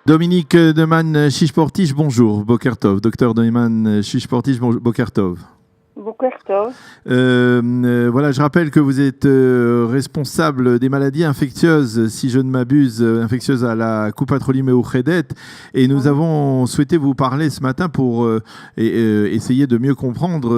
Dominique Neumann Chichportich, bonjour. Boker Tov. Docteur Neumann Chichportich, Boker Tov. Boker Tov. Voilà, je rappelle que vous êtes responsable des maladies infectieuses, si je ne m'abuse, infectieuses à la Coupatroli Meouchedet. Et nous avons souhaité vous parler ce matin pour essayer de mieux comprendre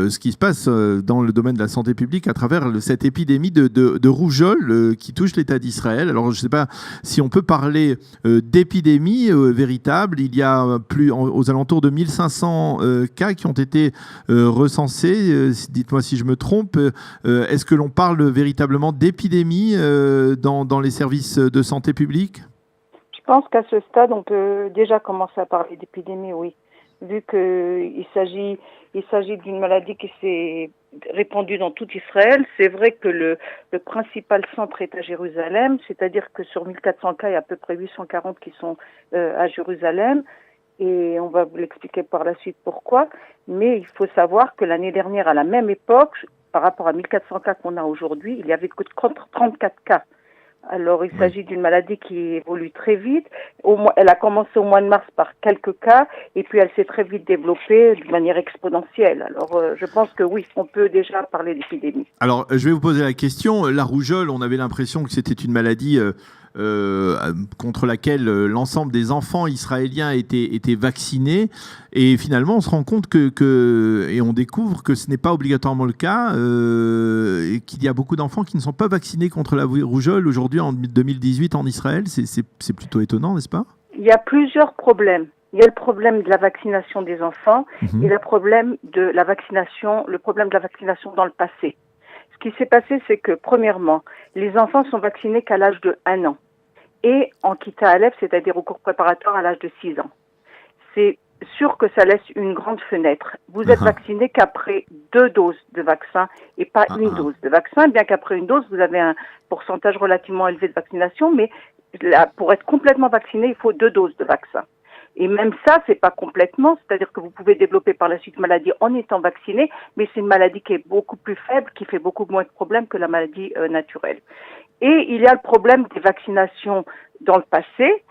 ce qui se passe dans le domaine de la santé publique à travers cette épidémie de rougeole qui touche l'État d'Israël. Alors, je ne sais pas si on peut parler d'épidémie véritable. Il y a aux alentours de 1500 cas qui ont été recensés. Dites-moi si je me trompe. Est-ce que l'on parle véritablement d'épidémie dans les services de santé publique ? Je pense qu'à ce stade, on peut déjà commencer à parler d'épidémie, oui. Vu qu'il s'agit d'une maladie qui s'est répandue dans tout Israël. C'est vrai que le principal centre est à Jérusalem, c'est-à-dire que sur 1400 cas, il y a à peu près 840 qui sont à Jérusalem. Et on va vous l'expliquer par la suite pourquoi. Mais il faut savoir que l'année dernière, à la même époque, par rapport à 1400 cas qu'on a aujourd'hui, il y avait que 34 cas. Alors, il s'agit d'une maladie qui évolue très vite. Elle a commencé au mois de mars par quelques cas, et puis elle s'est très vite développée de manière exponentielle. Alors, je pense que oui, on peut déjà parler d'épidémie. Alors, je vais vous poser la question. La rougeole, on avait l'impression que c'était une maladie contre laquelle l'ensemble des enfants israéliens étaient vaccinés. Et finalement, on se rend compte et on découvre que ce n'est pas obligatoirement le cas, et qu'il y a beaucoup d'enfants qui ne sont pas vaccinés contre la rougeole aujourd'hui en 2018 en Israël. C'est plutôt étonnant, n'est-ce pas ? Il y a plusieurs problèmes. Il y a le problème de la vaccination des enfants et le problème de la vaccination dans le passé. Ce qui s'est passé, c'est que, premièrement, les enfants sont vaccinés qu'à l'âge de 1 an. Et en Kita Aleph, c'est-à-dire au cours préparatoire à l'âge de 6 ans. C'est sûr que ça laisse une grande fenêtre. Vous êtes vacciné qu'après 2 doses de vaccin et pas une dose de vaccin, bien qu'après une dose, vous avez un pourcentage relativement élevé de vaccination, mais pour être complètement vacciné, il faut 2 doses de vaccin. Et même ça, c'est pas complètement, c'est-à-dire que vous pouvez développer par la suite une maladie en étant vacciné, mais c'est une maladie qui est beaucoup plus faible, qui fait beaucoup moins de problèmes que la maladie naturelle. Et il y a le problème des vaccinations dans le passé.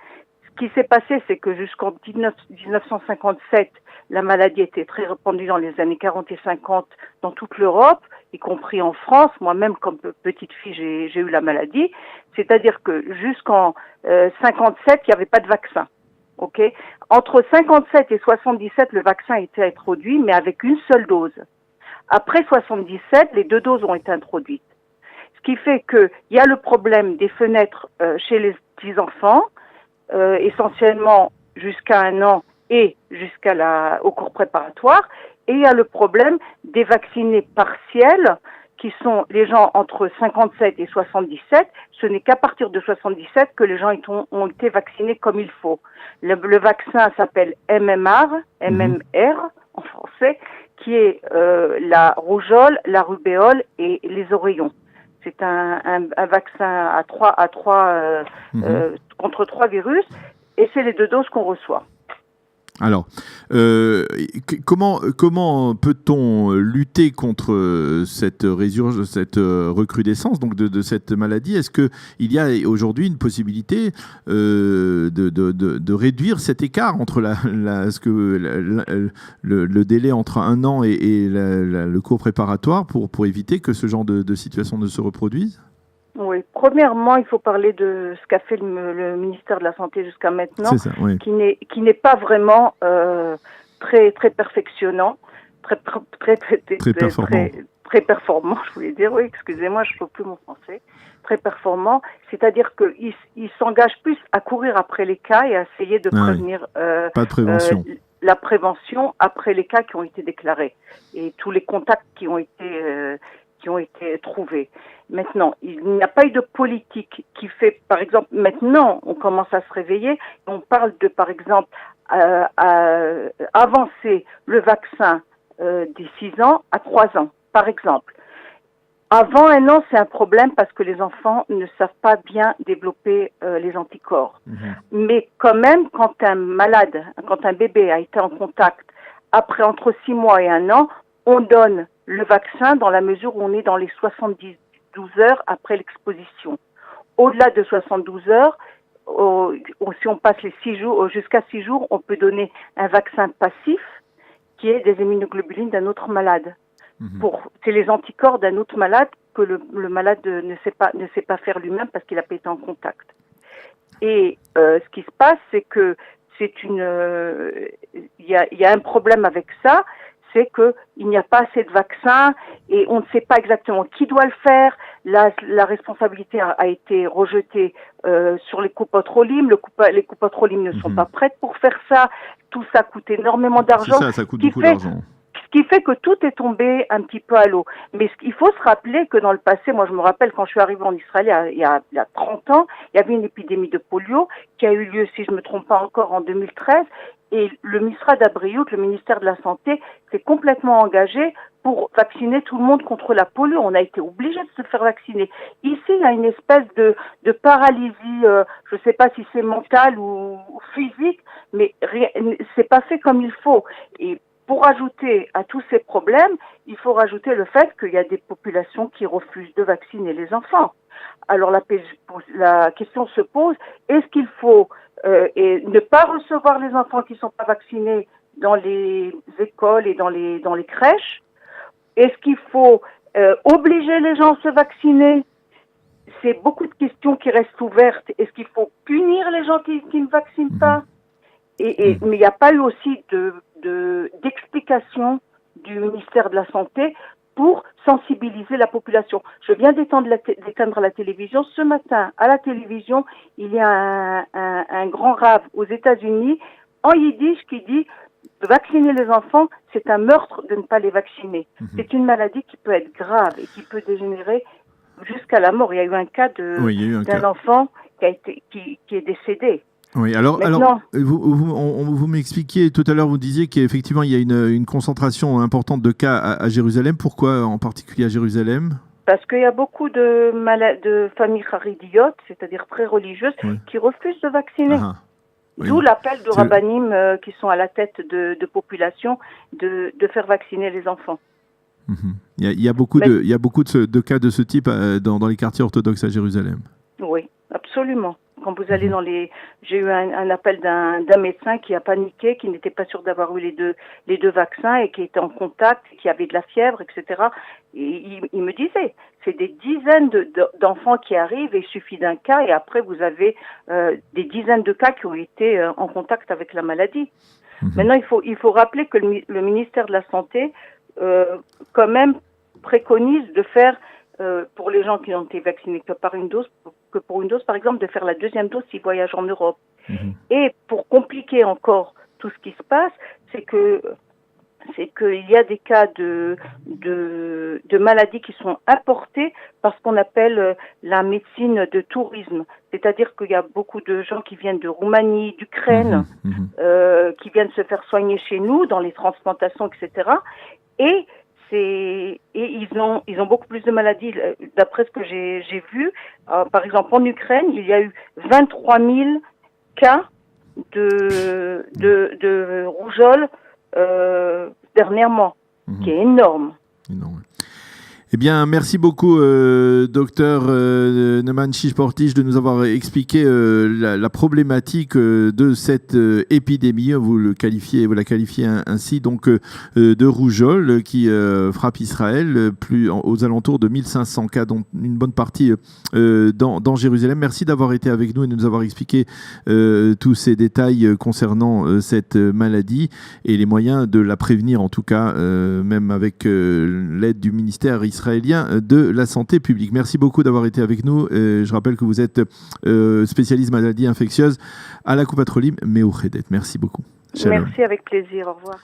Ce qui s'est passé, c'est que jusqu'en 1957, la maladie était très répandue dans les années 40 et 50 dans toute l'Europe, y compris en France. Moi-même, comme petite fille, j'ai eu la maladie. C'est-à-dire que jusqu'en 57, il n'y avait pas de vaccin. Okay. Entre 57 et 77, le vaccin a été introduit, mais avec une seule dose. Après 77, les 2 doses ont été introduites. Ce qui fait qu'il y a le problème des fenêtres chez les petits enfants, essentiellement jusqu'à 1 an et au cours préparatoire, et il y a le problème des vaccinés partiels, qui sont les gens entre 57 et 77. Ce n'est qu'à partir de 77 que les gens ont été vaccinés comme il faut. Le vaccin s'appelle MMR en français, qui est la rougeole, la rubéole et les oreillons. C'est un vaccin contre 3 virus, et c'est les 2 doses qu'on reçoit. Alors, comment peut-on lutter contre cette recrudescence donc de cette maladie ? Est-ce qu'il y a aujourd'hui une possibilité de réduire cet écart entre le délai entre 1 an et le cours préparatoire pour éviter que ce genre de situation ne se reproduise ? Oui, premièrement, il faut parler de ce qu'a fait le ministère de la Santé jusqu'à maintenant, ça, oui. qui n'est pas vraiment très perfectionnant, très performant, je voulais dire, oui, excusez-moi, je ne trouve plus mon français, très performant, c'est-à-dire qu'il s'engage plus à courir après les cas et à essayer de prévenir pas de prévention. La prévention après les cas qui ont été déclarés et tous les contacts qui ont été trouvés. Maintenant, il n'y a pas eu de politique qui fait, par exemple, maintenant, on commence à se réveiller, on parle de, par exemple, avancer le vaccin des 6 ans à 3 ans, par exemple. Avant 1 an, c'est un problème parce que les enfants ne savent pas bien développer les anticorps. Mais quand même, quand un bébé a été en contact entre 6 mois et 1 an, on donne le vaccin dans la mesure où on est dans les 72 heures après l'exposition. Au-delà de 72 heures, si on passe les 6 jours, jusqu'à 6 jours, on peut donner un vaccin passif qui est des immunoglobulines d'un autre malade. C'est les anticorps d'un autre malade que le malade ne sait pas faire lui-même parce qu'il n'a pas été en contact. Et ce qui se passe, c'est que il y a un problème avec ça, c'est que il n'y a pas assez de vaccins et on ne sait pas exactement qui doit le faire. La responsabilité a été rejetée sur les Coupotrolim. Les Coupotrolim ne sont pas prêtes pour faire ça. Tout ça coûte énormément d'argent. Ça coûte beaucoup d'argent. Ce qui fait que tout est tombé un petit peu à l'eau. Mais il faut se rappeler que dans le passé, moi je me rappelle quand je suis arrivée en Israël il y a 30 ans, il y avait une épidémie de polio qui a eu lieu, si je me trompe pas encore, en 2013. Et le Misrad Abriout, le ministère de la Santé, s'est complètement engagé pour vacciner tout le monde contre la polio. On a été obligé de se faire vacciner. Ici, il y a une espèce de paralysie, je ne sais pas si c'est mental ou physique, mais c'est pas fait comme il faut. Et pour ajouter à tous ces problèmes, il faut rajouter le fait qu'il y a des populations qui refusent de vacciner les enfants. Alors la question se pose, est-ce qu'il faut ne pas recevoir les enfants qui ne sont pas vaccinés dans les écoles et dans les crèches? Est-ce qu'il faut obliger les gens à se vacciner? C'est beaucoup de questions qui restent ouvertes. Est-ce qu'il faut punir les gens qui ne vaccinent pas? Mais il n'y a pas eu aussi d'explication du ministère de la Santé pour sensibiliser la population. Je viens d'éteindre la télévision. Ce matin, à la télévision, il y a un grand rave aux États-Unis en yiddish qui dit « Vacciner les enfants, c'est un meurtre de ne pas les vacciner. C'est une maladie qui peut être grave et qui peut dégénérer jusqu'à la mort. » Il y a eu un cas d'un enfant qui est décédé. Oui, alors vous m'expliquiez tout à l'heure, vous disiez qu'effectivement il y a une concentration importante de cas à Jérusalem. Pourquoi en particulier à Jérusalem? Parce qu'il y a beaucoup de familles haridiotes, c'est-à-dire très religieuses, qui refusent de vacciner. D'où l'appel de rabbinim qui sont à la tête de populations de faire vacciner les enfants. Il y a beaucoup de cas de ce type dans les quartiers orthodoxes à Jérusalem. Oui, absolument. Quand vous allez j'ai eu un appel d'un médecin qui a paniqué, qui n'était pas sûr d'avoir eu les deux vaccins et qui était en contact, qui avait de la fièvre, etc. Et il me disait, c'est des dizaines d'enfants qui arrivent et il suffit d'un cas et après vous avez des dizaines de cas qui ont été en contact avec la maladie. Maintenant, il faut rappeler que le ministère de la Santé, quand même, préconise de faire pour les gens qui ont été vaccinés que pour une dose, par exemple, de faire la deuxième dose s'ils voyagent en Europe. Et pour compliquer encore tout ce qui se passe, c'est qu'il y a des cas de maladies qui sont importées par ce qu'on appelle la médecine de tourisme. C'est-à-dire qu'il y a beaucoup de gens qui viennent de Roumanie, d'Ukraine, qui viennent se faire soigner chez nous dans les transplantations, etc. Et ils ont beaucoup plus de maladies. D'après ce que j'ai vu, par exemple en Ukraine, il y a eu 23 000 cas de rougeole dernièrement, qui est énorme. Eh bien, merci beaucoup, docteur Neumann Shish-Portish, de nous avoir expliqué la problématique de cette épidémie. Vous la qualifiez ainsi, donc de rougeole qui frappe Israël, aux alentours de 1500 cas, dont une bonne partie dans Jérusalem. Merci d'avoir été avec nous et de nous avoir expliqué tous ces détails concernant cette maladie et les moyens de la prévenir, en tout cas, même avec l'aide du ministère israélien de la santé publique. Merci beaucoup d'avoir été avec nous. Je rappelle que vous êtes spécialiste maladies infectieuses à la Coupotrolim Meouchedet. Merci beaucoup. Shalom. Merci, avec plaisir. Au revoir.